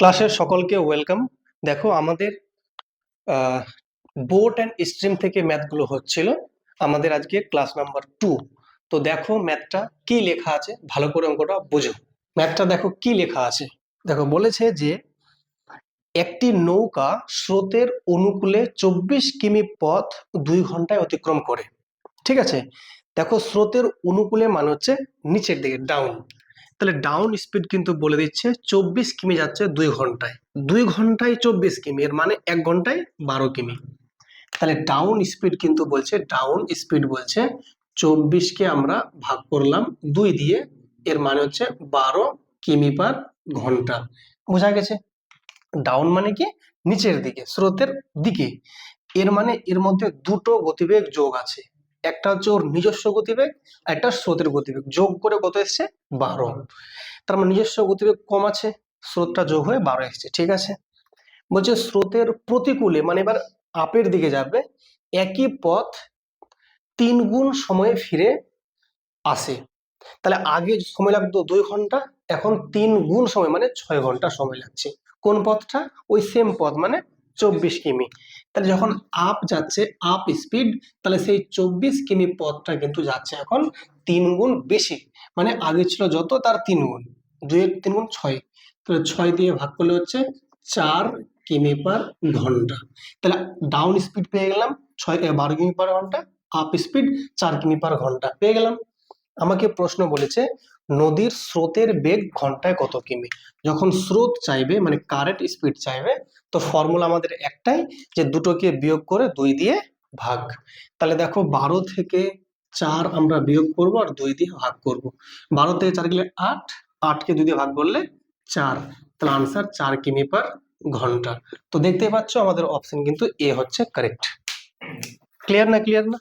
ক্লাসের সকলকে ওয়েলকাম। দেখো আমাদের বোট অ্যান্ড স্ট্রিম থেকে ম্যাথগুলো হচ্ছিল। আমাদের আজকে ক্লাস নাম্বার 2। তো দেখো ম্যাথটা কি লেখা আছে, ভালো করে অঙ্কটা বোঝো। ম্যাথটা দেখো কি লেখা আছে। দেখো বলেছে যে একটি নৌকা স্রোতের অনুকূলে 24 কিমি পথ 2 ঘন্টায় অতিক্রম করে। ঠিক আছে, দেখো স্রোতের অনুকূলে মানে হচ্ছে নিচের দিকে, ডাউন। তাহলে ডাউন স্পিড কিন্তু বলে দিচ্ছে 24 কিমি যাচ্ছে 2 ঘন্টায়। 2 ঘন্টায় 24 কিমি, এর মানে 1 ঘন্টায় 12 কিমি। তাহলে ডাউন স্পিড কিন্তু বলছে, ডাউন স্পিড বলছে 24 কে আমরা ভাগ করলাম 2 দিয়ে, এর মানে হচ্ছে 12 কিমি পার ঘন্টা। বোঝা গেছে? ডাউন মানে কি, নিচের দিকে, স্রোতের দিকে। এর মানে এর মধ্যে দুটো গতিবেগ যোগ আছে, একটা হচ্ছে ওর নিজস্ব গতিবেগ, একটা স্রোতের গতিবেগ, যোগ করে কত এসছে 12। তার মানে নিজস্ব গতিবেগ কম আছে, স্রোতটা যোগ হয়ে 12 এসছে। ঠিক আছে, বলছে স্রোতের প্রতিকূলে মানে এবার আপের দিকে যাবে, একই পথ 3 গুণ সময়ে ফিরে আসে। তাহলে আগে সময় লাগতো 2 ঘন্টা, এখন 3 গুণ সময় মানে 6 ঘন্টা সময় লাগছে। কোন পথটা? ওই সেম পথ মানে 24 কিমি। তাহলে যখন আপ যাচ্ছে, আপ স্পিড, তাহলে সেই 24 কিমি পথটা কিন্তু যাচ্ছে এখন 3 গুণ বেশি। মানে আগে ছিল যত তার 3 গুণ, 2 এর 3 গুণ 6। তাহলে 6 দিয়ে ভাগ করলে হচ্ছে 4 কিমি পার ঘন্টা। তাহলে ডাউন স্পিড পেয়ে গেলাম 12 কিমি পার ঘন্টা, আপ স্পিড 4 কিমি পার ঘন্টা পেয়ে গেলাম। আমাকে প্রশ্ন বলেছে নদীর স্রোতের বেগ ঘন্টায় কত কিমি। যখন স্রোত চাইবে মানে কারেন্ট স্পিড চাইবে, তো ফর্মুলা আমাদের একটাই, যে দুটোকে বিয়োগ করে 2 দিয়ে ভাগ। তাহলে দেখো 12 থেকে 4 আমরা বিয়োগ করব আর 2 দিয়ে ভাগ করব। 12 থেকে 4 গেলে 8, 8কে 2 দিয়ে ভাগ করলে 4। তাহলে আনসার 4 কিমি পার ঘন্টা। তো দেখতেই পাচ্ছ আমাদের অপশন কিন্তু এ হচ্ছে কারেক্ট। ক্লিয়ার না? ক্লিয়ার না?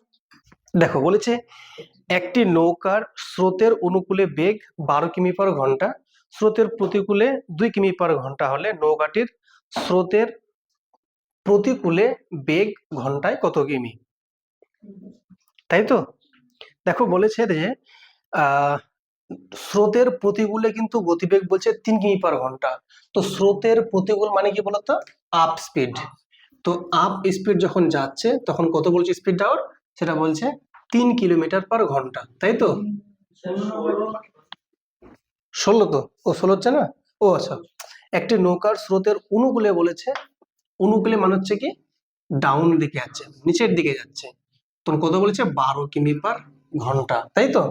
দেখো বলেছে একটি নৌকার স্রোতের অনুকূলে বেগ 12 কিমি পার ঘন্টা, স্রোতের প্রতিকূলে 2 কিমি পার ঘন্টা হলে নৌকাটির স্রোতের প্রতিকূলে বেগ ঘন্টায় কত কিমি। তাই তো? দেখো বলেছে যে স্রোতের প্রতিকূলে কিন্তু গতিবেগ বলছে 3 কিমি পার ঘন্টা। তো স্রোতের প্রতিকূল মানে কি বলতো? Up speed. তো আপ স্পিড যখন যাচ্ছে তখন কত বলছে স্পিডটা ওর, সেটা বলছে 3 কিলোমিটার পার ঘন্টা। তাই তো? 16 তো? ও 16 হচ্ছে না? ও আচ্ছা। একটি নৌকার স্রোতের অনুকূলে বলেছে, অনুকূলে মানে হচ্ছে কি ডাউন দিকে যাচ্ছে, নিচের দিকে যাচ্ছে, তখন কত বলেছে 12 কিমি পার ঘন্টা। তাই তো?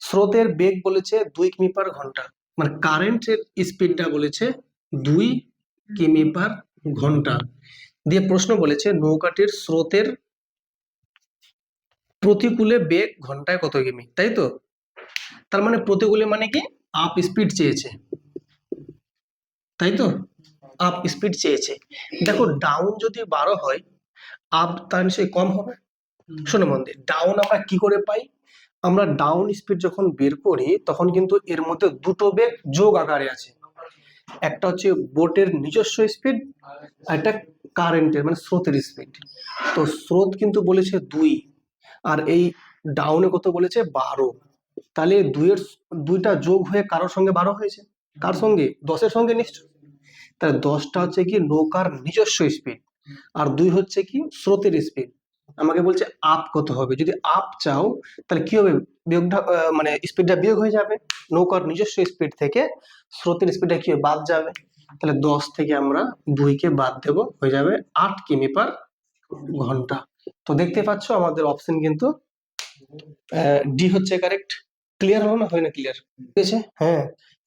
স্রোতের বেগ বলেছে 2 কিমি পার ঘন্টা, মানে কারেন্টের স্পিডটা বলেছে 2 কিমি পার ঘন্টা। দিয়ে প্রশ্ন বলেছে নৌকাটির স্রোতের প্রতিকূলে বেগ ঘন্টায় কত কিমি। তাই তো? তার মানে প্রতিকূলে মানে কি আপ স্পিড চেয়েছে। তাই তো? আপ স্পিড চেয়েছে। দেখো ডাউন যদি 12 হয়, আপ তার নিশ্চয়ই কম হবে। শোনো মন দিয়ে, ডাউন আমরা কি করে পাই? আমরা ডাউন স্পিড যখন বের করি তখন কিন্তু এর মধ্যে দুটো বেগ যোগ আকারে আছে, একটা হচ্ছে বোটের নিজস্ব স্পিড, আর একটা কারেন্টের মানে স্রোতের স্পিড। তো স্রোত কিন্তু বলেছে 2, আর এই ডাউনে কত বলেছে 12। তাহলে দুইটা যোগ হয়ে কারোর সঙ্গে 12 হয়েছে, কার সঙ্গে? 10-এর সঙ্গে নিশ্চয়। তাহলে 10টা হচ্ছে কি নৌকার নিজস্ব স্পিড, আর 2 হচ্ছে কি স্রোতের স্পিড। আমাকে বলছে আপ কত হবে। যদি আপ চাও তাহলে কি হবে, বিয়োগটা মানে স্পিডটা বিয়োগ হয়ে যাবে, নৌকার নিজস্ব স্পিড থেকে স্রোতের স্পিডটা কি বাদ যাবে। তাহলে 10 থেকে আমরা 2কে বাদ দেব, হয়ে যাবে 8 কিমি পার ঘন্টা। তো দেখতে পাচ্ছ আমাদের অপশন কিন্তু ডি হচ্ছে কারেক্ট। ক্লিয়ার হলো না? হয় না ক্লিয়ার? ঠিক আছে, হ্যাঁ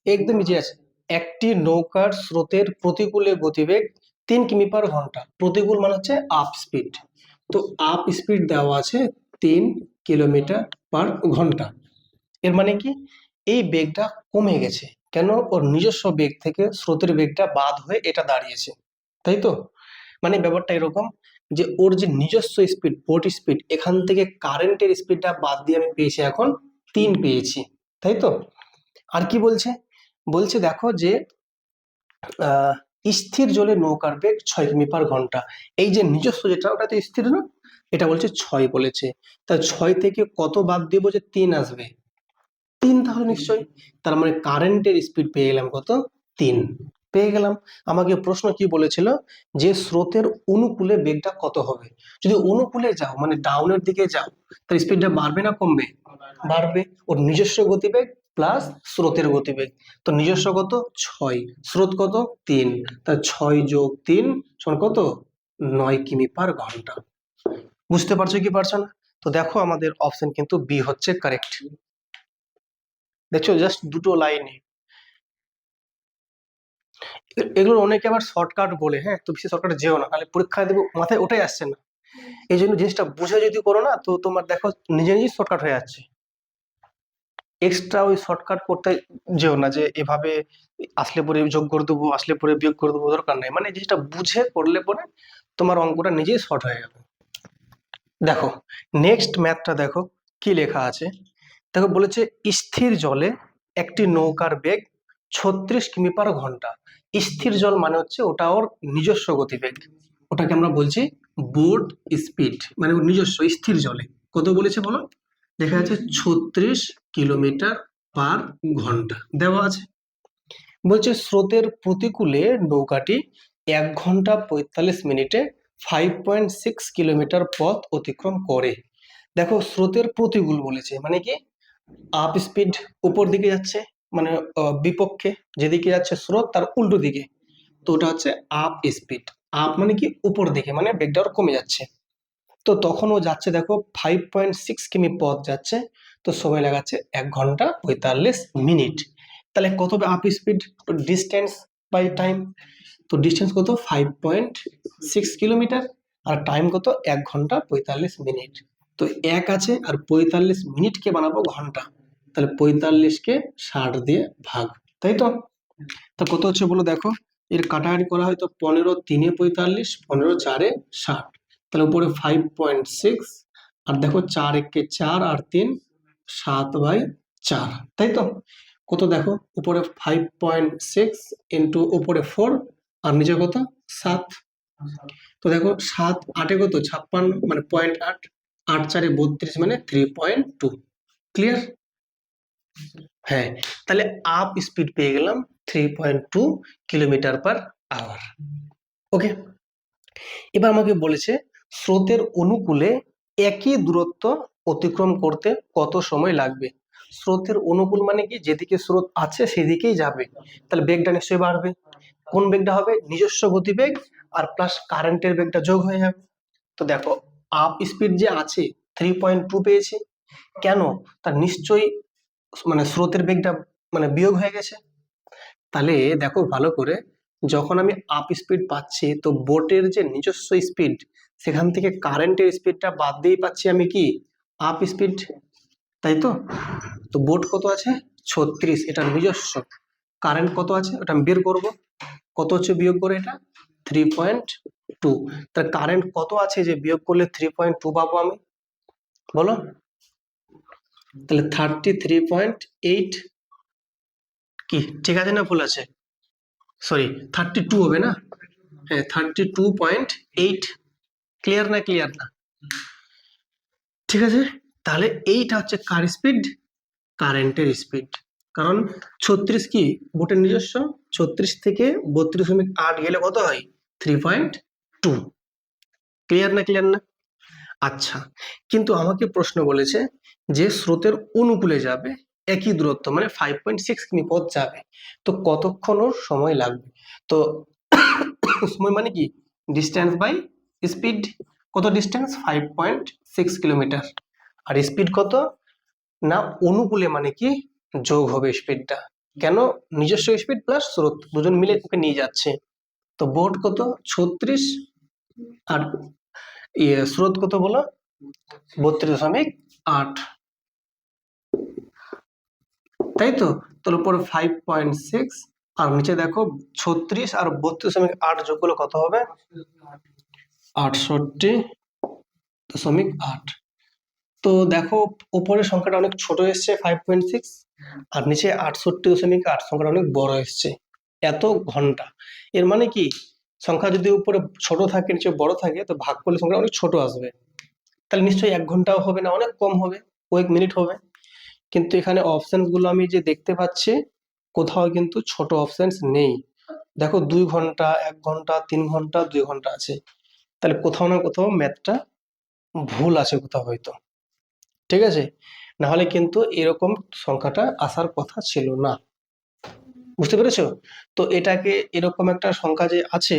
একদম ইজি আছে। একটি নৌকার স্রোতের প্রতিকূলে গতিবেগ 3 কিমি পার ঘন্টা, প্রতিকূল মানে হচ্ছে আপ স্পিড। তো আপ স্পিড দেওয়া আছে 3 কিলোমিটার পার ঘন্টা। এর মানে কি এই বেগটা কমে গেছে, কেন? ওর নিজস্ব বেগ থেকে স্রোতের বেগটা বাদ হয়ে এটা দাঁড়িয়েছে। তাই তো? মানে ব্যাপারটা এরকম যে ওর যে নিজস্ব স্পিড, বোট স্পিড, এখান থেকে কারেন্টের স্পিডটা বাদ দিয়ে আমি পেয়েছি এখন 3 পেয়েছি। তাই তো? আর কি বলছে? বলছে দেখো যে আহ স্থির জলে নৌকার বেগ 6 কিমি পার ঘন্টা। এই যে নিজস্ব যেটা, ওটা তো স্থির না, এটা বলছে 6 বলেছে। তা 6 থেকে কত বাদ দিব যে 3 আসবে? 3 তাহলে নিশ্চয়ই, তার মানে কারেন্টের স্পিড পেয়ে গেলাম কত? 3। পেয়ে গেলাম। আমাকে প্রশ্ন কি বলেছিল, যে স্রোতের অনুকূলে বেগটা কত হবে। যদি অনুকূলে যাও মানে ডাউনের দিকে যাও, তাহলে স্পিডটা বাড়বে না কমবে? বাড়বে। ওর নিজস্ব গতিবেগ প্লাস স্রোতের গতিবেগ। তো নিজস্ব কত 6, স্রোত কত 3, তাহলে 6 যোগ 3 সমান কত 9 কিমি পার ঘন্টা। বুঝতে পারছো কি পারছো না? তো দেখো আমাদের অপশন কিন্তু বি হচ্ছে কারেক্ট। দেখছো জাস্ট দুটো লাইনে। এগুলো অনেকে আবার শর্টকাট বলে, হ্যাঁ তো বেশি শর্টকাটে যেও না, তাহলে পরীক্ষায় দেবো মাথায় ওটাই আসছে না। এই জন্য জিনিসটা বুঝে যদি করো না, তো তোমার দেখো নিজে নিজেই শর্টকাট হয়ে যাচ্ছে। এক্সট্রা ওই শর্টকাট করতে যেও না, যে এভাবে আসলে পরে যোগ করে দেবো, আসলে পরে বিয়োগ করে দেবো, দরকার নেই। মানে জিনিসটা বুঝে করলে পরে তোমার অঙ্কটা নিজেই শর্ট হয়ে যাবে। দেখো নেক্সট ম্যাথটা দেখো কি লেখা আছে। দেখো বলেছে স্থির জলে একটি নৌকার বেগ 36 কিমি পার ঘন্টা। স্থির জল মানে হচ্ছে ওটা ওর নিজস্ব গতিবেগ, ওটাকে আমরা বলছি বোট স্পিড, মানে ওর নিজস্ব স্থির জলে কত বলেছে বলো, দেখা যাচ্ছে 36 কিলোমিটার পার ঘন্টা দেওয়া আছে। বলছে স্রোতের প্রতিকূলে নৌকাটি 1 ঘন্টা 45 মিনিটে 5.6 কিলোমিটার পথ অতিক্রম করে। দেখো স্রোতের প্রতিকূল বলেছে মানে কি, আপ স্পিড উপর দিকে যাচ্ছে, মানে বিপক্ষে যেদিকে যাচ্ছে স্রোত তার উল্টো দিকে, তো ওটা হচ্ছে আপ স্পিড। আপ মানে কি উপর দিকে, মানে বেগটা ওর কমে যাচ্ছে। তো তখন ও যাচ্ছে দেখো 5.6 কিমি পথ যাচ্ছে, তো সময় লাগাচ্ছে 1 ঘন্টা 45 মিনিট। তাহলে কত হবে আপ স্পিড, ডিস্টেন্স বাই টাইম। তো ডিস্টেন্স কত 5.6 কিলোমিটার, আর টাইম কত 1 ঘন্টা 45 মিনিট। তো এক আছে আর 45 মিনিটকে বানাবো ঘন্টা, তাহলে 45কে 60 দিয়ে ভাগ, তাই তো। তা কত হচ্ছে বলো দেখো, এর কাটাকাটি করা হয় তো 15 3 45, 15 4 60, তাহলে উপরে 5.6, আর দেখো 4 একে 4 আর 3 7/4, তাই তো। কত দেখো উপরে 5.6 ইন্টু উপরে 4 আর নিচে কত 7। তো দেখো 7 8 কত 56, মানে 0.8, 8 4 32, মানে 3.2। ক্লিয়ার? হ্যাঁ, তাহলে আপ স্পিড পেয়ে গেলাম 3.2 কিলোমিটার পার আওয়ার। ওকে, এবার আমাকে বলেছে স্রোতের অনুকূলে একই দূরত্ব অতিক্রম করতে কত সময় লাগবে। স্রোতের অনুকূল মানে কি, যেদিকে স্রোত আছে সেদিকেই যাবে, তাহলে বেগটা নিশ্চয়ই বাড়বে। কোন বেগটা হবে, নিজস্ব গতিবেগ আর প্লাস কারেন্টের বেগটা যোগ হয়ে যাবে। তো দেখো আপ স্পিড যে আছে 3.2 পেয়েছি, কেন, তার নিশ্চয়ই মানে স্রোতের বেগটা মানে বিয়োগ হয়ে গেছে। তাহলে দেখো ভালো করে, যখন আমি আপ স্পিড পাচ্ছি তো বোটের যে নিজস্ব স্পিড, সেখান থেকে কারেন্টের স্পিডটা বাদ দিয়েই পাচ্ছি আমি কি আপ স্পিড, তাই তো। তো বোট কত আছে 36, এটা নিজস্ব। কারেন্ট কত আছে ওটা আমি বের করবো, কত হচ্ছে বিয়োগ করে এটা 3.2। তাহলে কারেন্ট কত আছে যে বিয়োগ করলে 3.2 পাবো আমি, বলো। তাহলে 33.8, কি ঠিক আছে না ভুল আছে, সরি 32 হবে না, হ্যাঁ 32.8। ক্লিয়ার না, ক্লিয়ার না, ঠিক আছে। তাহলে এইটা হচ্ছে কার স্পিড, কারেন্টের স্পিড। কারণ 36 কি বোটের নিজস্ব, 36 থেকে 32.8 গেলে কত হয় 3.2। ক্লিয়ার না, ক্লিয়ার না। আচ্ছা, কিন্তু আমাকে প্রশ্ন বলেছে যে স্রোতের অনুকূলে যাবে একই দূরত্ব মানে 5.6 কিমি পথ যাবে, তো কতক্ষণ ওর সময় লাগবে। তো সময় মানে কি ডিস্টেন্স বাই স্পিড, কত ডিস্টেন্স 5.6 কিলোমিটার, আর স্পিড কত না অনুকূলে মানে কি যোগ হবে স্পিডটা, কেন নিজস্ব স্পিড প্লাস স্রোত দুজন মিলে ওকে নিয়ে যাচ্ছে। তো বোট কত 36, আর স্রোত কত বলো 32.8, তাই তো। তার উপরে 5.6 আর নিচে দেখো 36 আর 32.8 যোগ করলে কত হবে 68.8। তো দেখো উপরের সংখ্যাটা অনেক ছোট এসছে 5.6, আর নিচে 68.8 সংখ্যাটা অনেক বড় এসছে, এত ঘন্টা। এর মানে কি সংখ্যা যদি উপরে ছোট থাকে নিচে বড় থাকে, তো ভাগ করলে সংখ্যা অনেক ছোট আসবে, তাহলে নিশ্চয়ই 1 ঘন্টাও হবে না, অনেক কম হবে, কয়েক মিনিট হবে। কিন্তু এখানে অপশন গুলো আমি যে দেখতে পাচ্ছি কোথাও কিন্তু ছোট অপশনস নেই, দেখো 2 ঘন্টা, 1 ঘন্টা, 3 ঘন্টা, 2 ঘন্টা আছে। তাহলে কোথাও না কোথাও ম্যাথটা ভুল আছে কোথাও হয়তো, ঠিক আছে? না হলে কিন্তু এরকম সংখ্যাটা আসার কথা ছিল না। বুঝতে পেরেছো? তো এটাকে এরকম একটা সংখ্যা যে আছে,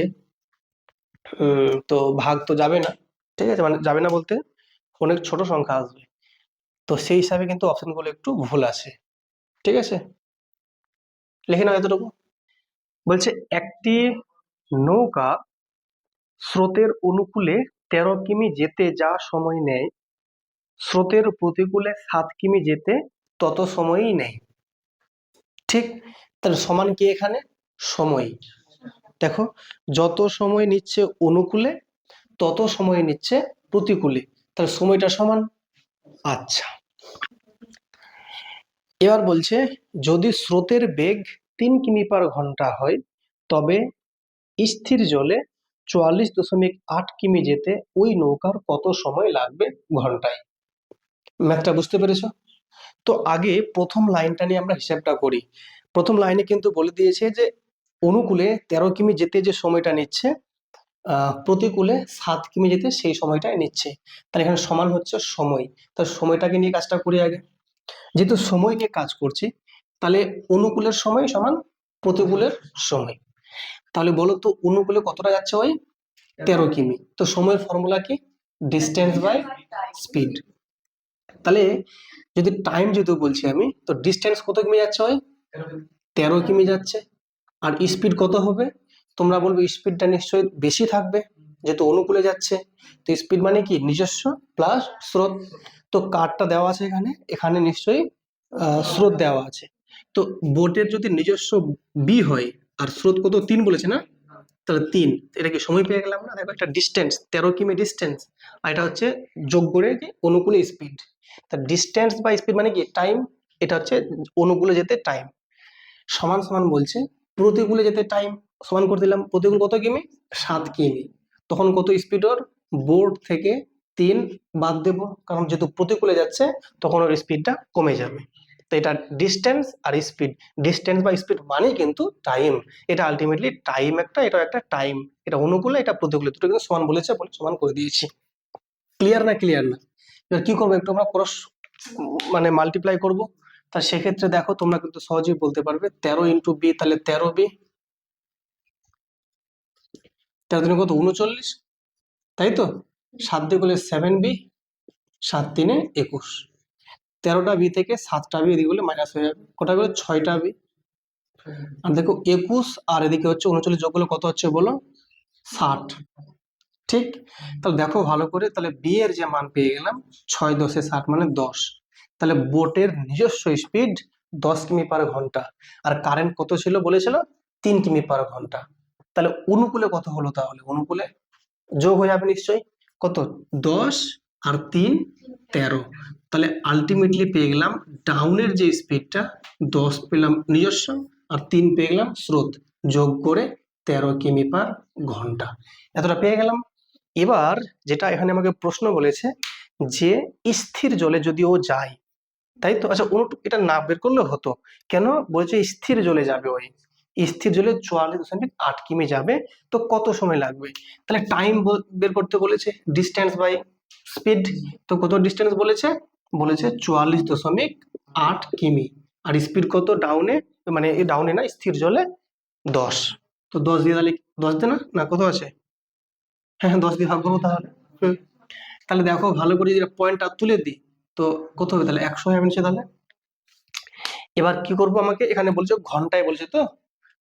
তো ভাগ তো যাবে না, ঠিক আছে? মানে যাবে না বলতে অনেক ছোট সংখ্যা আসবে। তো সেই হিসাবে কিন্তু অপশনগুলো একটু ভুল আছে, ঠিক আছে? লিখে নাও এতটুকু। বলছে একটি নৌকা স্রোতের অনুকূলে 13 কিমি যেতে যা সময় নেয়, স্রোতের প্রতিকূলে 7 কিমি যেতে তত সময়ই নেয়। ঠিক? তাহলে সমান কি এখানে? সময়। দেখো, যত সময় নিচ্ছে অনুকূলে তত সময় নিচ্ছে প্রতিকূলে, তাহলে সময়টা সমান। আচ্ছা, এবার বলছে যদি স্রোতের বেগ 3 কিমি/ঘন্টা হয়, তবে স্থির জলে 44.8 কিমি যেতে ওই নৌকার কত সময় লাগবে ঘন্টায়? ম্যাথটা বুঝতে পেরেছো? তো আগে প্রথম লাইনটা নিয়ে আমরা হিসাবটা করি। প্রথম লাইনে কিন্তু বলে দিয়েছে যে অনুকূলে 13 কিমি যেতে যে সময়টা নিচ্ছে, প্রতিকূলে 7 কিমি যেতে সেই সময়টাই নিচ্ছে। তাহলে এখানে সমান হচ্ছে সময়। তাহলে সময়টাকে নিয়ে কাজটা করি আগে। যেহেতু সময় নিয়ে কাজ করছি, তাহলে অনুকূলের সময় সমান প্রতিকূলের সময়। তাহলে বলো তো অনুকূলে কতটা যাচ্ছে? ওই 13 কিমি। তো সময়ের ফর্মুলা কি? Distance by speed. তাহলে যদি টাইম যেহেতু বলছি আমি, তো ডিস্টেন্স কত কিমি যাচ্ছে? ওই 13 কিমি যাচ্ছে। আর স্পিড কত হবে? তোমরা বলবে স্পিডটা নিশ্চয়ই বেশি থাকবে, যেহেতু অনুকূলে যাচ্ছে। তো স্পিড মানে কি? নিজস্ব প্লাস স্রোত। তো কারটা দেওয়া আছে এখানে, এখানে নিশ্চয়ই স্রোত দেওয়া আছে। তো বোটের যদি নিজস্ব বি হয়, আর স্রোত কত? 3 বলেছে না? তাহলে 3, এটা কি সময় পেয়ে গেলাম না? দেখো, একটা ডিস্টেন্স 13 কিমি ডিস্টেন্স, আর এটা হচ্ছে যোগ করে কি অনুকূলে স্পিড। তা ডিস্টেন্স বা স্পিড মানে কি? টাইম। এটা হচ্ছে অনুকূলে যেতে টাইম। সমান সমান বলছে প্রতিকূলে যেতে টাইম। সমান করে দিলাম, প্রতিকূল কত কিমি? 7 কিমি। তখন কত স্পিড ওর? বোর্ড থেকে 3 বাদ দেবো, কারণ যেহেতু প্রতিকূলে যাচ্ছে তখন ওর স্পিডটা কমে যাবে। তো এটা ডিস্টেন্স আর স্পিড। ডিস্টেন্স বা স্পিড মানে কিন্তু টাইম। এটা আলটিমেটলি টাইম একটা, এটা একটা টাইম। এটা অনুকূলে, এটা প্রতিকূলে, দুটো কিন্তু সমান বলেছে বলে সমান করে দিয়েছি। ক্লিয়ার না? ক্লিয়ার না? এবার কি করবো? একটু আমরা ক্রস মানে মাল্টিপ্লাই করব। তা সেক্ষেত্রে দেখো তোমরা কিন্তু সহজেই বলতে পারবে 13 × বি, তাহলে 13 বি। 13 × 3 কত? 39, তাই তো? 7 দিয়ে করলে 7 বি, 7 × 3 = 21। 13টা বি থেকে 7টা বি এদিকে বলে মাইনাস হয়ে যাবে, কটা বলে? 6টা বি। আর দেখো 21 আর এদিকে হচ্ছে 39 যোগ করলে কত হচ্ছে বলো? 60। ঠিক? তাহলে দেখো ভালো করে, তাহলে বি এর যে মান পেয়ে গেলাম 6×10 = 60 মানে 10। তাহলে বোটের নিজস্ব স্পিড 10 কিমি/ঘন্টা। আর কারেন্ট কত ছিল বলেছিল? 3 কিমি/ঘন্টা। তাহলে অনুকূলে কত হলো? তাহলে অনুকূলে যোগ হয়ে যাবে নিশ্চয়ই। কত? 10 আর 3 13। তাহলে আলটিমেটলি পেয়ে গেলাম ডাউনের যে স্পিডটা 10 পেলাম নিজস্ব, আর 3 পেয়ে গেলাম স্রোত, যোগ করে 13 কিমি/ঘন্টা। এতটা পেয়ে গেলাম। এবার যেটা এখানে আমাকে প্রশ্ন বলেছে যে স্থির জলে যদি ও যায়, তাই তো? আচ্ছা, এটা না বের করলেও হতো। কেন বলছে স্থির জলে যাবে? ওই স্থির জলে 44.8 কিমি যাবে, তো কত সময় লাগবে? তাহলে টাইম বের করতে বলেছে, ডিস্টেন্স বাই স্পিড। তো কত ডিস্টেন্স বলেছে? বলেছে 44.8 কিমি। আর স্পিড কত ডাউনে? মানে ডাউনে না, স্থির জলে 10। তো 10 দিয়ে তাহলে 10 দিয়ে না না কত আছে? হ্যাঁ হ্যাঁ, 10 দিয়ে ভাগ করবো তাহলে। তাহলে দেখো ভালো করে যদি পয়েন্টটা তুলে দিই, তো কত হবে? তাহলে 100 হবে নিচে। তাহলে এবার কি করব? আমাকে এখানে বলছে ঘন্টায় বলছে, তো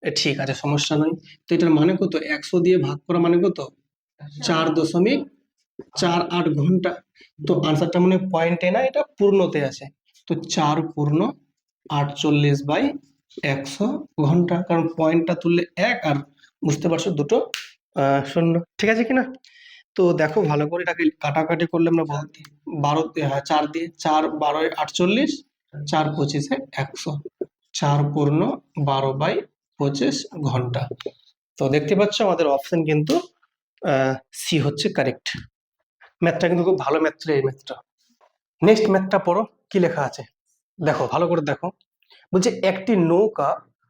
ঠিক আছে, সমস্যা নয়। তো এটার মানে কত? 100 দিয়ে ভাগ করা মানে কত? 4.48 ঘন্টা। তো আনসারটা মানে পয়েন্টে না, এটা পূর্ণতে আছে। তো 4×48/100 ঘন্টা, কারণ পয়েন্টটা তুললে 1, আর বুঝতে পারছো দুটো শূন্য, ঠিক আছে কিনা? তো দেখো ভালো করে এটাকে কাটাকাটি করলে আমরা বলতে 12, হ্যাঁ 4 দিয়ে, 4×12 = 48, 4×25 = 100, 4×12/25 ঘন্টা। তো দেখতে পাচ্ছ আমাদের অপশন কিন্তু সি হচ্ছে কারেক্ট। ম্যাথটা কিন্তু খুব ভালো ম্যাথ ছিল এই ম্যাথটা। নেক্সট ম্যাথটা পড়ো, কি লেখা আছে দেখো, ভালো করে দেখো। বলছে একটি নৌকা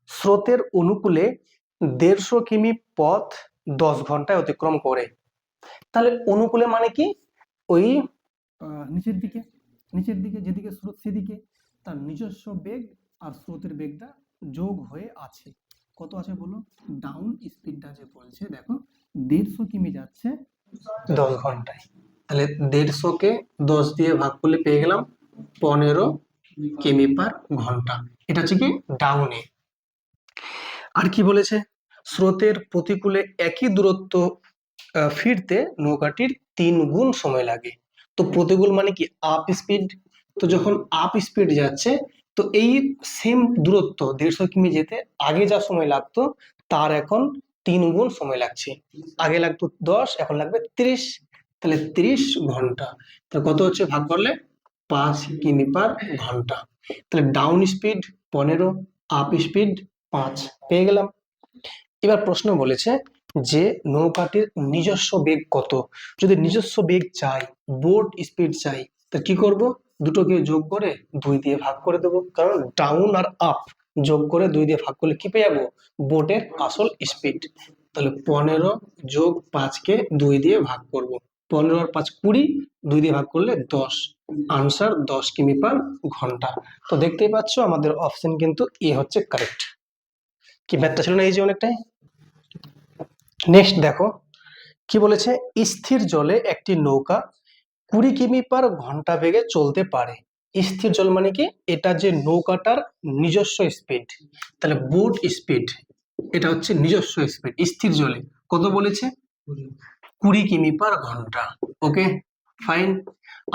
স্রোতের অনুকূলে 150 কিমি পথ 10 ঘন্টায় অতিক্রম করে। তাহলে অনুকূলে মানে কি, ওই নিচের দিকে, যেদিকে স্রোত সেদিকে তার নিজস্ব বেগ আর স্রোতের বেগটা যোগ হয়ে আছে। কত আছে বলো? ডাউন স্পিডটা যে বলছে, দেখো 150 কিমি যাচ্ছে 10 ঘন্টায়, তাহলে 150 কে 10 দিয়ে ভাগ করলে পেয়ে গেলাম 15 কিমি পার ঘন্টা। এটা হচ্ছে কি ডাউনে। আর কি বলেছে, স্রোতের প্রতিকূলে একই দূরত্ব ফিরতে নৌকাটির 3 গুণ সময় লাগে। তো প্রতিকূল মানে কি আপ স্পিড, তো যখন আপ স্পিড যাচ্ছে তো এই সেম দূরত্ব 150 কিমি যেতে আগে যা সময় লাগতো তার এখন 3 গুণ সময় লাগছে। আগে লাগতো 10, এখন লাগবে 30, তাহলে 30 ঘন্টা। তাহলে কত হচ্ছে ভাগ করলে 5 কিমি পার ঘন্টা। তাহলে ডাউন স্পিড 15, আপ স্পিড 5 পেয়ে গেলাম। এবার প্রশ্ন বলেছে যে নৌকাটির নিজস্ব বেগ কত। যদি নিজস্ব বেগ চাই, বোট স্পিড চাই, তা কি করব? দুটোকে যোগ করে 2 দিয়ে ভাগ করে দেবো, কারণ ডাউন আর আপ যোগ করে 2 দিয়ে ভাগ করলে কি পেয়ে যাবো? বোটের আসল স্পিড। তাহলে 15 যোগ 5 কে 2 দিয়ে ভাগ করব, 15 আর 5 20, 2 দিয়ে ভাগ করলে 10, আনসার 10 কিমি পার ঘন্টা। তো দেখতেই পাচ্ছ আমাদের অপশন কিন্তু এ হচ্ছে কারেক্ট। কি ম্যাথটা ছিল না এই যে অনেকটাই। নেক্সট দেখো কি বলেছে, স্থির জলে একটি নৌকা 20 কিমি পার ঘন্টা বেগে চলতে পারে। স্থির জল মানে কি, এটা যে নৌকাটার নিজস্ব স্পিড, তাহলে বোট স্পিড, এটা হচ্ছে নিজস্ব স্পিড স্থির জলে কত বলেছে? 20 কিমি পার ঘন্টা। Okay fine.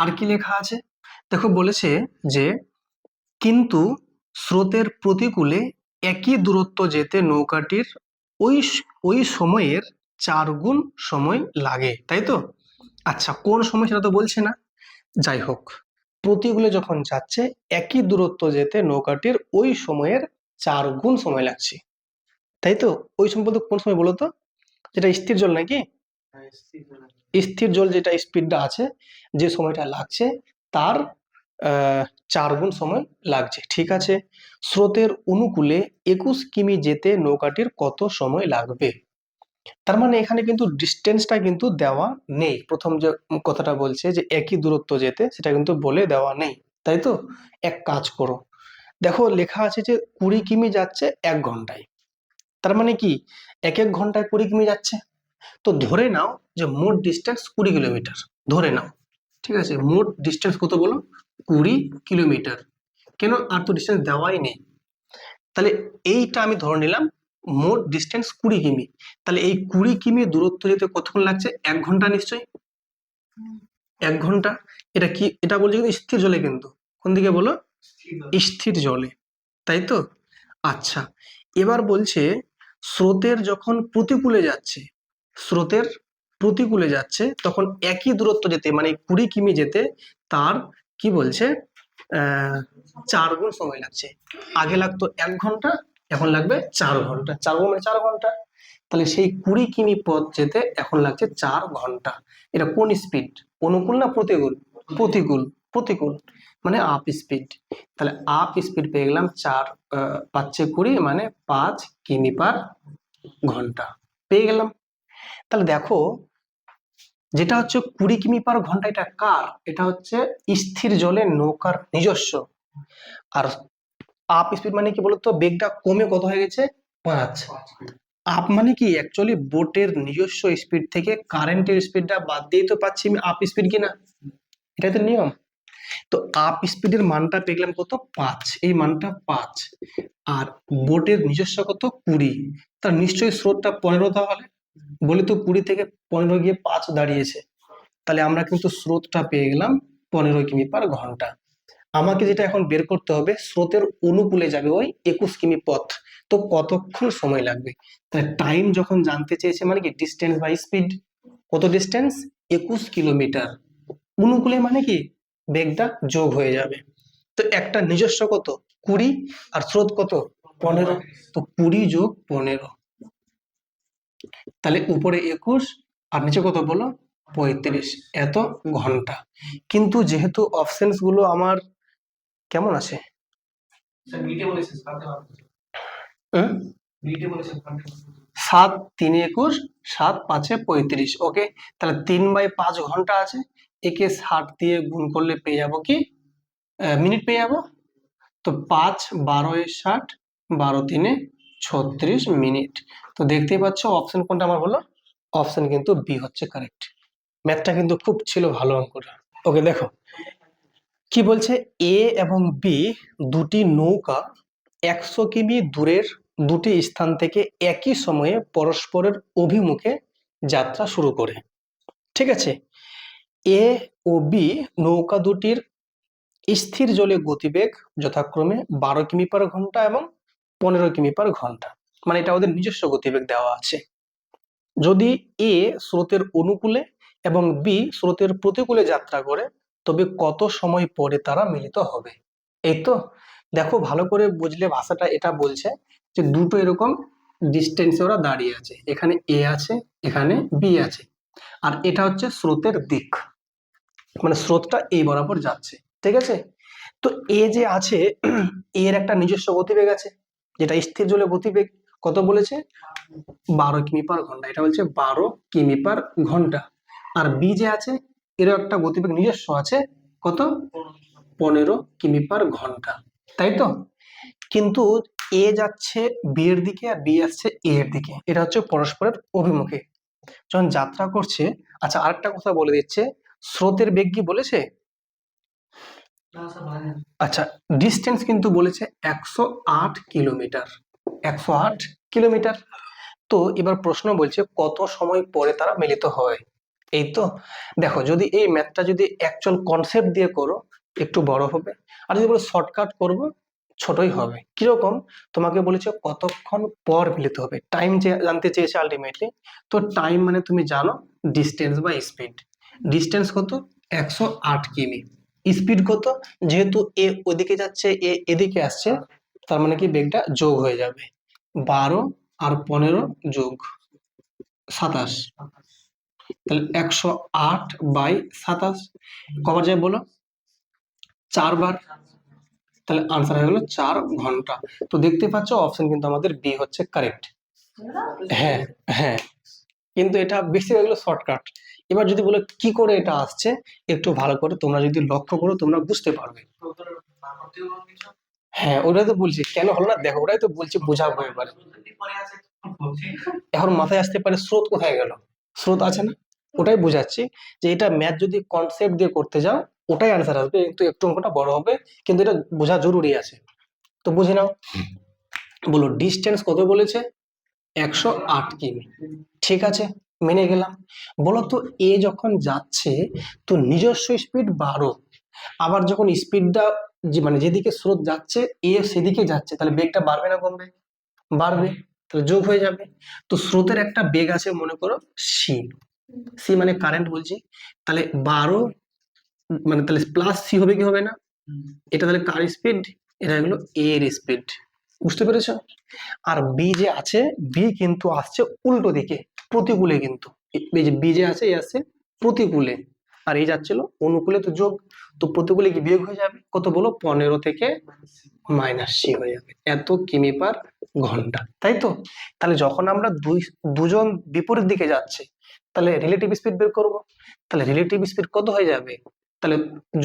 আর কি লেখা আছে দেখো, বলেছে যে কিন্তু স্রোতের প্রতিকূলে একই দূরত্ব যেতে নৌকাটির ওই ওই সময়ের 4 গুণ সময় লাগে, তাই তো? আচ্ছা, কোন সময় সেটা তো বলছে না, যাই হোক, প্রতিকূলে যখন যাচ্ছে একই দূরত্ব যেতে নৌকাটির ওই সময়ের 4 গুণ সময় লাগছে, তাই তো? ওই সময় বলতে কোন সময় বলো তো? যেটা স্থির জল নাকি? স্থির জল যেটা স্পিডটা আছে, যে সময়টা লাগছে তার 4 গুণ সময় লাগছে, ঠিক আছে। স্রোতের অনুকূলে 21 কিমি যেতে নৌকাটির কত সময় লাগবে? তার মানে এখানে কিন্তু ডিস্টেন্সটা কিন্তু দেওয়া নেই। প্রথম যে কথাটা বলছে যে একই দূরত্ব যেতে, সেটা কিন্তু বলে দেওয়া নেই, তাই তো? এক কাজ করো, দেখো লেখা আছে যে 20 কিমি যাচ্ছে 1 ঘন্টায়, তার মানে কি 1 ঘন্টায় 20 কিমি যাচ্ছে। তো ধরে নাও যে মোট ডিস্টেন্স 20 কিলোমিটার, ধরে নাও, ঠিক আছে? মোট ডিস্টেন্স কত বলো? 20 কিলোমিটার। কেন, আর তো ডিস্টেন্স দেওয়াই নেই, তাহলে এইটা আমি ধরে নিলাম মোট ডিস্টেন্স 20 কিমি। তাহলে এই 20 কিমি দূরত্ব যেতে কতক্ষণ লাগছে? 1 ঘন্টা নিশ্চয়ই, 1 ঘন্টা। এটা কি, এটা বলছে কিন্তু স্থির জলে, কিন্তু কোন দিকে বলো? স্থির জলে, তাই তো? আচ্ছা, এবার বলছে স্রোতের যখন প্রতিকূলে যাচ্ছে, স্রোতের প্রতিকূলে যাচ্ছে তখন একই দূরত্ব যেতে মানে 20 কিমি যেতে তার কি বলছে 4 গুণ সময় লাগছে। আগে লাগতো 1 ঘন্টা, এখন লাগবে 4 ঘন্টা। 4 গুণ মানে 4 ঘন্টা, তাহলে সেই 20 কিমি পথ যেতে এখন লাগছে 4 ঘন্টা। এটা কোন স্পিড, অনুকূল না প্রতিকূল? প্রতিকূল, প্রতিকূল মানে আপ স্পিড। তাহলে আপ স্পিড পেয়ে গেলাম 4 5 20 মানে 5 কিমি পার ঘন্টা পেয়ে গেলাম। তাহলে দেখো যেটা হচ্ছে 20 কিমি পার ঘন্টা, এটা কার? এটা হচ্ছে স্থির জলে নৌকার নিজস্ব। আর আপ স্পিড মানে কি বলতো, বেগটা কমে কত হয়ে গেছে? 5। আপ মানে কি অ্যাকচুয়ালি বোটের নিজস্ব স্পিড থেকে কারেন্টের স্পিডটা বাদ দিয়েই তো পাচ্ছি আমি আপ স্পিড কিনা, এটাই তো নিয়ম। তো আপ স্পিডের মানটা পেলাম কত? 5, এই মানটা 5। আর বোটের নিজস্ব কত? 20, তার নিশ্চয়ই স্রোতটা 15, তাহলে বলি তো 20 থেকে 15 গিয়ে 5 দাঁড়িয়েছে, তাহলে আমরা কিন্তু স্রোতটা পেয়ে গেলাম 15 কিমি পার ঘন্টা। আমাকে যেটা এখন বের করতে হবে, স্রোতের অনুকূলে যাবে ওই 21 কিমি পথ, তো কতক্ষণ সময় লাগবে। তাহলে টাইম যখন জানতে চেয়েছে মানে কি ডিস্টেন্স বাই স্পিড, কত ডিস্টেন্স? 21 কিলোমিটার। অনুকূলে মানে কি বেগটা যোগ হয়ে যাবে, তো একটা নিজস্ব কত? 20, আর স্রোত কত? 15, তো 20 যোগ 15, তাহলে উপরে 21 আর নিচে কত বলো? 35, এত ঘন্টা। কিন্তু যেহেতু অপশনস গুলো আমার কেমন আছে, হুম? 7 3 21, 7 5 35। ওকে, তাহলে 3/5 ঘন্টা আছে, একে 60 দিয়ে গুণ করলে পেয়ে যাবো কি মিনিট পেয়ে যাবো। তো 5 12 এ 60, 12 3 36 মিনিট। তো দেখতেই পাচ্ছ অপশন কোনটা আমার হলো, অপশন কিন্তু বি হচ্ছে কারেক্ট। ম্যাথটা কিন্তু খুব ছিল ভালো অঙ্কটা। ওকে দেখো কি বলছে, এ এবং বি দুটি নৌকা 100 কিমি দূরের দুটি স্থান থেকে একই সময়ে পরস্পরের অভিমুখে যাত্রা শুরু করে। ঠিক আছে, এ ও বি নৌকা দুটির স্থির জলে গতিবেগ যথাক্রমে 12 কিমি পার ঘন্টা এবং 15 কিমি পার ঘন্টা, মানে এটা ওদের নিজস্ব গতিবেগ দেওয়া আছে। যদি এ স্রোতের অনুকূলে এবং বি স্রোতের প্রতিকূলে যাত্রা করে, তবে কত সময় পরে তারা মিলিত হবে। এই তো দেখো ভালো করে বুঝলে ভাষাটা এটা বলছে যে দুটো এরকম ডিস্টেন্সে ওরা দাঁড়িয়ে আছে, এখানে এ আছে, এখানে বি আছে, আর এটা হচ্ছে স্রোতের দিক, মানে স্রোতটা এই বরাবর যাচ্ছে। ঠিক আছে, তো এ যে আছে এর একটা নিজস্ব গতিবেগ আছে, যেটা স্থির জলে গতিবেগ কত বলেছে 12 কিমি পার ঘন্টা, এটা বলছে 12 কিমি পার ঘন্টা। আর বি যে আছে এরও একটা গতিবেগ নিজস্ব আছে, কত 15 কিমি পার ঘন্টা, তাই তো। কিন্তু এ যাচ্ছে বি এর দিকে আর বি আসছে এ এর দিকে, এটা হচ্ছে পরস্পরের অভিমুখে যখন যাত্রা করছে। আচ্ছা আরেকটা কথা বলে দিচ্ছে, স্রোতের বেগ কি বলেছে? আচ্ছা ডিস্টেন্স কিন্তু বলেছে 108 কিলোমিটার, 108 কিলোমিটার। তো এবার প্রশ্ন বলছে কত সময় পরে তারা মিলিত হয়। এই তো দেখো যদি এই ম্যাথটা যদি অ্যাকচুয়াল কনসেপ্ট দিয়ে করো একটু বড় হবে, আর যদি বলো শর্টকাট করবো ছোটই হবে। কিরকম, তোমাকে বলেছে কতক্ষণ পর মিলিত হবে, টাইম জানতে চেয়েছে আলটিমেটলি। তো টাইম মানে তুমি জানো ডিস্টেন্স বা স্পিড, ডিস্টেন্স কত 108 কিমি, স্পিড কত, যেহেতু এ ওদিকে যাচ্ছে এ এদিকে আসছে, তার মানে কি বেগটা যোগ হয়ে যাবে, 12 আর 15 যোগ 27, তাহলে 108/27 কবার যায় বলো, 4 বার, তাহলে আনসার হয়ে গেল 4 ঘন্টা। তো দেখতে পাচ্ছ অপশন কিন্তু আমাদের বি হচ্ছে কারেক্ট। হ্যাঁ হ্যাঁ, কিন্তু এটা বেশি হয়ে গেল শর্টকাট। এবার যদি বলো কি করে এটা আসছে, একটু ভালো করে তোমরা যদি লক্ষ্য করো তোমরা বুঝতে পারবে। হ্যাঁ ওটাই তো বলছি, কেন হলো না দেখো, ওটাই তো বলছি বোঝাবো এবারে। এখন মাথায় আসতে পারে স্রোত কোথায় গেল, স্রোত আছে না, ওটাই বোঝাচ্ছি যে এটা ম্যাথ যদি কনসেপ্ট দিয়ে করতে যাও ওটাই আনসার আসবে, কিন্তু একটু অঙ্কটা বড় হবে, কিন্তু এটা বোঝা জরুরি আছে। তো বুঝে নাও, বলো ডিস্টেন্স কত বলেছে 108 কিমি। ঠিক আছে মেনে গেলাম। বলো তো এ যখন যাচ্ছে তো নিজস্ব স্পিড 12, আবার যখন স্পিডটা যে মানে যেদিকে স্রোত যাচ্ছে এ সেদিকে যাচ্ছে, তাহলে বেগটা বাড়বে না কমবে, বাড়বে, তাহলে যোগ হয়ে যাবে। তো স্রোতের একটা বেগ আছে মনে করো সি, সি মানে কারেন্ট বলছি, তাহলে 12 মানে তাহলে প্লাস সি হবে কি হবে না, এটা তাহলে কার স্পিড, এটা হলো এ এর স্পিড, বুঝতে পেরেছো। আর বি যে আছে বি কিন্তু আসছে উল্টো দিকে, প্রতিকূলে, কিন্তু এই যে বি যে আছে এ আসছে প্রতিকূলে, আর এই যাচ্ছিল অনুকূলে, তো যোগ, তো প্রতিকূলে কি বিয়োগ হয়ে যাবে, কত বলো 15 থেকে -c হয়ে যাবে, এত কিমি পার ঘন্টা, তাই তো। তাহলে যখন আমরা দুজন বিপরীত দিকে যাচ্ছে তাহলে রিলেটিভ স্পিড বের করব, তাহলে রিলেটিভ স্পিড কত হয়ে যাবে, তাহলে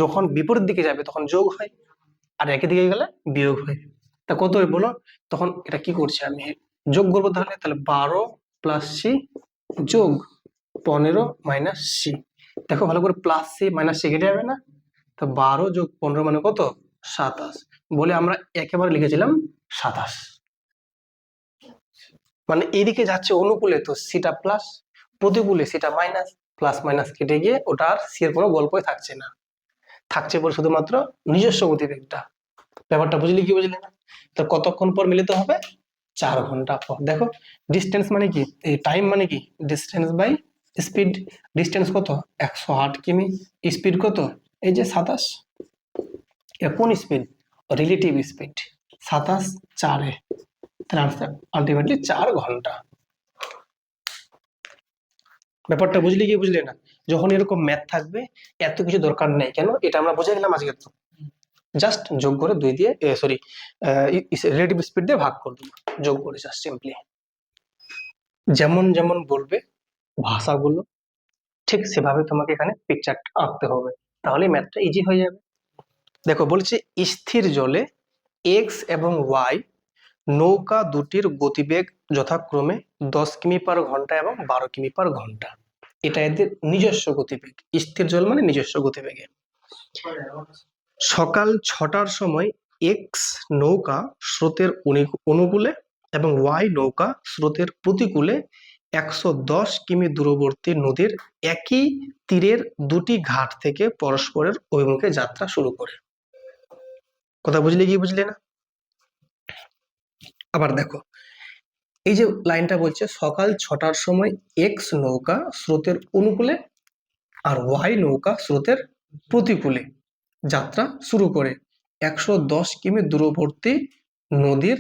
যখন বিপরীত দিকে যাবে তখন যোগ হয়, আর একই দিকে গেলে বিয়োগ হয়, তা কত হয় বলো। তখন এটা কি করছি আমি, যোগ করবো, তাহলে তাহলে 12 + c যোগ 15 - c, দেখো ভালো করে প্লাস সি মাইনাস সি কেটে যাবে না, তো 12 যোগ 15 মানে কত 27, বলে আমরা একেবারে লিখেছিলাম 27, মানে এইদিকে যাচ্ছে অনুকূলে তো সিটা প্লাস, প্রতিকূলে সিটা মাইনাস, প্লাস মাইনাস কেটে গিয়ে ওটা আর সি এর কোনো গল্পই থাকছে না, থাকছে বলে শুধুমাত্র নিজস্ব গতিবেগটা। ব্যাপারটা বুঝলি কি বুঝলি না, তো কতক্ষণ পর মিলিত হবে 4 ঘন্টা পর। দেখো ডিস্টেন্স মানে কি, এই টাইম মানে কি ডিস্টেন্স বাই স্পিড, ডিস্টেন্স কত 108 কিমি, স্পিড কত এই যে 27, এটা কোন স্পিড, রিলেটিভ স্পিড, 27 4 তাহলে আনসার আলটিমেটলি 4 ঘন্টা। ব্যাপারটা বুঝলি কি বুঝলি না, যখন এরকম ম্যাথ থাকবে এত কিছু দরকার নেই, কেন এটা আমরা বুঝে গেলাম আজকে, তো জাস্ট যোগ করে 2 দিয়ে সরি রিলেটিভ স্পিড দিয়ে ভাগ করে দেবো, যোগ করে জাস্ট সিম্পলি। যেমন যেমন বলবে ভাষাগুলো, ঠিক সেভাবে তোমাকে এখানে পিকচারটা আঁকতে হবে, তাহলে ম্যাথটা ইজি হয়ে যাবে। দেখো বলছে স্থির জলে এক্স এবং ওয়াই নৌকা দুটির গতিবেগ যথাক্রমে 10 কিমি/ঘন্টা এবং 12 কিমি/ঘন্টা। এটা এদের নিজস্ব গতিবেগ। স্থির জল মানে নিজস্ব গতিবেগে। সকাল 6টার সময় এক্স নৌকা স্রোতের অনুকূলে এবং ওয়াই নৌকা স্রোতের প্রতিকূলে 110 কিমি দূরবর্তী নদীর একই তীরের দুটি ঘাট থেকে পরস্পরের অভিমুখে যাত্রা শুরু করে। কথা বুঝলে কি বুঝলে না? আবার দেখো এই যে লাইনটা বলছে সকাল 6টার সময় এক্স নৌকা স্রোতের অনুকূলে আর ওয়াই নৌকা স্রোতের প্রতিকূলে যাত্রা শুরু করে 110 কিমি দূরবর্তী নদীর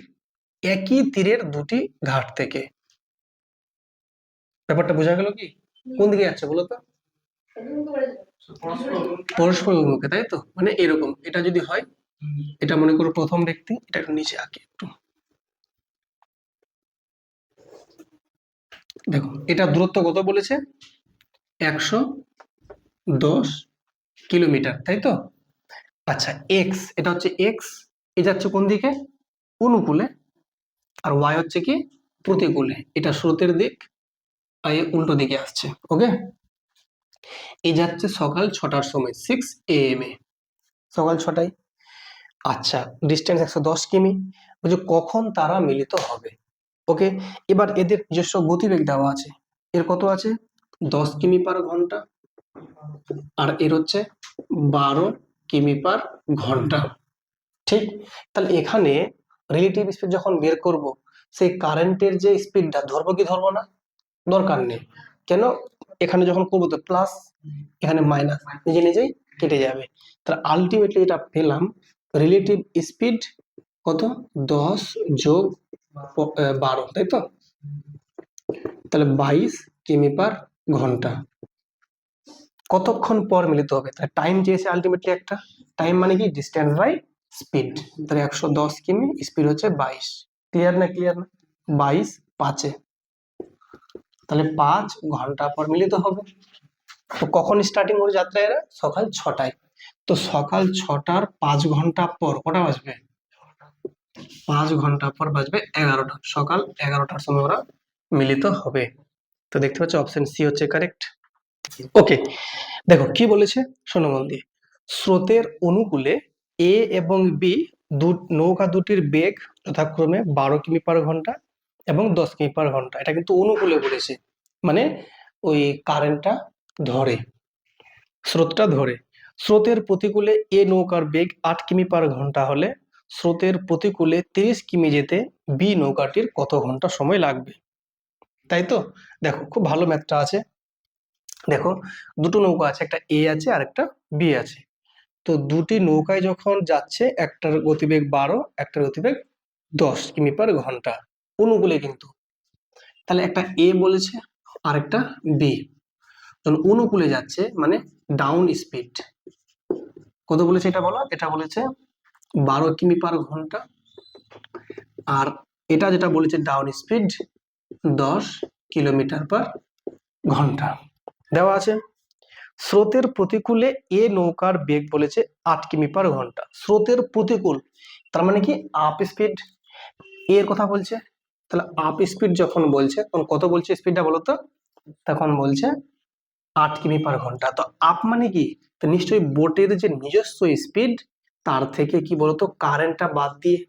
একই তীরের দুটি ঘাট থেকে। ব্যাপারটা বোঝা গেল কি? কোন দিকে যাচ্ছে বলো তো? পরস্পর অভিমুখে, তাই তো? মানে এরকম, এটা যদি হয়, এটা মনে করো প্রথম ব্যক্তি, এটা একটু নিচে আঁকি একটু। দেখো এটা দূরত্ব কত বলেছে? 110 কিলোমিটার, তাই তো? আচ্ছা এক্স, এটা হচ্ছে এক্স, এ যাচ্ছে কোন দিকে? অনুকূলে। আর ওয়াই হচ্ছে কি? প্রতিকূলে। এটা স্রোতের দিক আর এ উল্টো দিকে আসছে। ওকে, এই যাচ্ছে সকাল 6টার সময় 6 AM এ, সকাল 6টায়। আচ্ছা ডিস্টেন্স 110 কিমি। বলছে কখন তারা মিলিত হবে। ওকে, এবার এদের নিজস্ব গতিবেগ দেওয়া আছে। এর কত আছে? 10 কিমি/ঘন্টা আর এর হচ্ছে 12 কিমি/ঘন্টা। ঠিক, তাহলে এখানে রিলেটিভ স্পিড যখন বের করব, সেই কারেন্টের যে স্পিডটা ধরবো কি ধরবো না? দরকার নেই। কেন? এখানে যখন করবো তো প্লাস, এখানে মাইনাস, নিজে নিজেই কেটে যাবে। তাহলে আলটিমেটলি এটা পেলাম রিলেটিভ স্পিড কত? 10 যোগ 12, তাই তো? তাহলে 22 কিমি/ঘন্টা। কতক্ষণ পর মিলিত হবে? তাহলে টাইম চেয়েছে আলটিমেটলি একটা। টাইম মানে কি? Distance by speed. তাহলে 110 কিমি, স্পিড হচ্ছে 22। ক্লিয়ার না? ক্লিয়ার না? 22 5-এ, তাহলে 5 ঘন্টা পর মিলিত হবে। তো কখন স্টার্টিং হলো যাত্রা এরা? সকাল 6টায়। তো সকাল 6টার 5 ঘন্টা পর কটা বাজবে? 5 ঘন্টা পর বাজবে 11টা। সকাল 11টার সময় ওরা মিলিত হবে। তো দেখতে পাচ্ছ অপশন সি হচ্ছে কারেক্ট। ওকে, দেখো কি বলেছে, শোনো মন দিয়ে। স্রোতের অনুকূলে এ এবং বি নৌকা দুটির বেগ যথাক্রমে 12 কিমি/ঘন্টা এবং 10 কিমি/ঘন্টা। এটা কিন্তু অনুকূলে বলেছে, মানে ওই কারেন্টটা ধরে, স্রোতটা ধরে। স্রোতের প্রতিকূলে এ নৌকার বেগ 8 কিমি/ঘন্টা হলে স্রোতের প্রতিকূলে 30 কিমি যেতে বি নৌকাটির কত ঘন্টা সময় লাগবে? তাই তো? দেখো খুব ভালো ম্যাথটা আছে। দেখো দুটো নৌকা আছে, একটা এ আছে আর একটা বি আছে। তো দুটি নৌকায় যখন যাচ্ছে, একটার গতিবেগ 12, একটার গতিবেগ 10 কিমি/ঘন্টা, অনুকূলে কিন্তু। তাহলে একটা এ বলেছে আর একটা বি, যখন অনুকূলে যাচ্ছে মানে ডাউন স্পিড কত বলেছে এটা বলো? এটা বলেছে 12 কিমি/ঘন্টা। আর এটা যেটা বলেছে ডাউন স্পিড 10 কিলোমিটার/ঘন্টা দেওয়া আছে। স্রোতের প্রতিকূলে এ নৌকার বেগ বলেছে 8 কিমি/ঘন্টা। স্রোতের প্রতিকূল তার মানে কি? আপ স্পিড এর কথা বলছে। তাহলে আপ স্পিড যখন বলছে তখন কত বলছে স্পিডটা বলো তো? তখন বলছে 8 কিমি/ঘন্টা। তো আপ মানে কি? তো নিশ্চয়ই বোটের যে নিজস্ব স্পিড তার থেকে কি বলতো কারেন্টটা বাদ দিয়ে,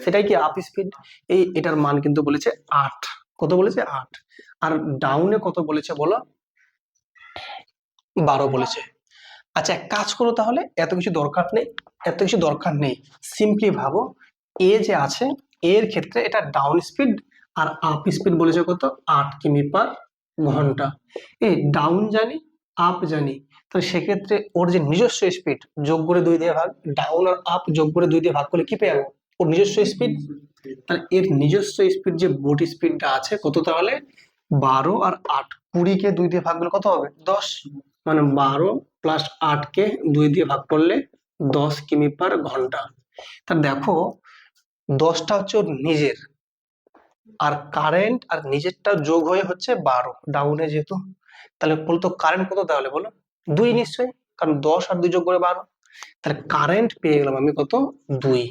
সেটাই কি আপ স্পিড। এটার মান কিন্তু বলেছে 8। কত বলেছে? 8। আর ডাউনে কত বলেছে বলো? 12 বলেছে। আচ্ছা এক কাজ করো তাহলে, এত কিছু দরকার নেই, এত কিছু দরকার নেই। সিম্পলি ভাবো, এ যে আছে এর ক্ষেত্রে এটা ডাউন স্পিড আর আপ স্পিড বলেছে কত? 8 কিমি/ঘন্টা। এই ডাউন জানি, আপ জানি, তো সেক্ষেত্রে ওর যে নিজস্ব স্পিড যোগ করে 2 দিয়ে ভাগ, ডাউন আর আপ যোগ করে 2 দিয়ে ভাগ করলে কি পেয়ে যাবো? ওর নিজস্ব স্পিড। তাহলে এর নিজস্ব স্পিড যে বোট স্পিডটা আছে কত তাহলে? 12 আর 8, 20-কে 2 দিয়ে ভাগ করলে কত হবে? 10। মানে 12 প্লাস 8-কে 2 দিয়ে ভাগ করলে 10 কিমি/ঘন্টা। তা দেখো 10টা হচ্ছে ওর নিজের, আর কারেন্ট আর নিজেরটা যোগ হয়ে হচ্ছে 12, ডাউনে যেহেতু। তাহলে বলতো কারেন্ট কত, তাহলে বলো 2 নিশ্চয়ই, কারণ 10 আর 2 যোগ করে 12। তাহলে কারেন্ট পেয়ে গেলাম আমি কত, 2।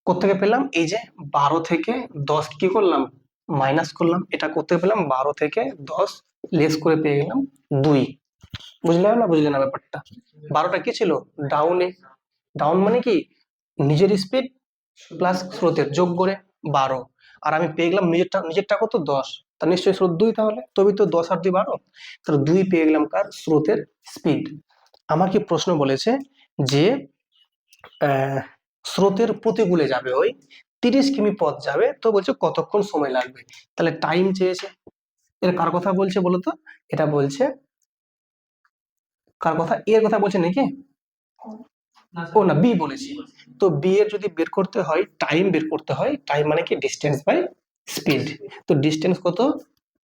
কোত্থেকে পেলাম, এই যে 12 থেকে 10 কি করলাম, মাইনাস করলাম, এটা করতে পেলাম 12 থেকে 10 লেস করে পেয়ে গেলাম 2। বুঝলে না, বুঝলে না ব্যাপারটা? 12টা কি ছিল, ডাউনে। ডাউন মানে কি, নিজের স্পিড প্লাস স্রোতের যোগ করে 12। আর আমি পেয়ে গেলাম নিজেরটা, নিজেরটা কত, 10। তা নিশ্চয়ই স্রোত 2, তাহলে তবেই তো 10 আর 2 12। তাহলে 2 পেয়ে গেলাম কার, স্রোতের স্পিড। আমাকে প্রশ্ন বলেছে যে স্রোতের প্রতিকূলে যাবে ওই 30 কিমি পথ যাবে, তো বলছে কতক্ষণ সময় লাগবে। তাহলে টাইম চেয়েছে। এর কার কথা বলছে বলো তো? এটা বলছে কার কথা, এর কথা বলছে নাকি? ও না, বি বলেছি। তো বি এর যদি বের করতে হয়, টাইম বের করতে হয়, টাইম মানে কি, ডিস্টেন্স বাই স্পিড। তো ডিস্টেন্স কত,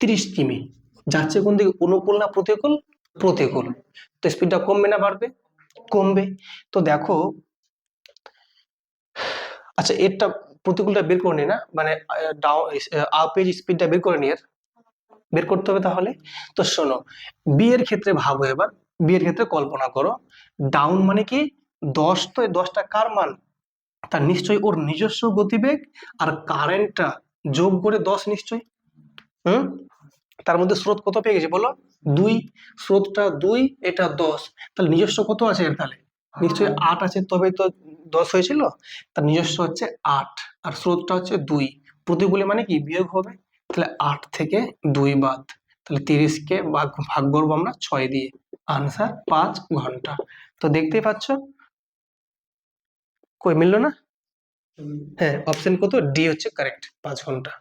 30 কিমি। যাচ্ছে কোন দিকে, অনুকূল না প্রতিকূল? প্রতিকূল। তো স্পিডটা কমবে না বাড়বে? কমবে। তো দেখো, আচ্ছা এরটা প্রতিকূলটা বের করে নি না, মানে ডাউন আপের স্পিডটা বের করে নি, এর বের করতে হবে তাহলে। তো শোনো, বি এর ক্ষেত্রে ভাবো এবার, বি এর ক্ষেত্রে কল্পনা করো, ডাউন মানে কি, 10, তো এই 10টা কার মান, তার নিশ্চয়ই ওর নিজস্ব গতিবেগ, আর কারেন্টটা যোগ করে 10 নিশ্চয়ই। হুম, তার মধ্যে স্রোত কত পেয়ে গেছে বলো, 2। স্রোতটা 2, এটা 10, তাহলে নিজস্ব কত আছে এর, তাহলে নিশ্চয়ই 8 আছে, তবেই তো 10 হয়েছিল। তার নিজস্ব হচ্ছে 8, আর স্রোতটা হচ্ছে 2। প্রতিকূলে মানে কি, বিয়োগ হবে। তাহলে 8 থেকে 2 বাদ, তাহলে 30 কে ভাগ ভাগ করবো আমরা 6 দিয়ে, আনসার 5 ঘন্টা। তো দেখতেই পাচ্ছ, কই মিললো না? হ্যাঁ, অপশন কত, ডি হচ্ছে কারেক্ট, 5 ঘন্টা।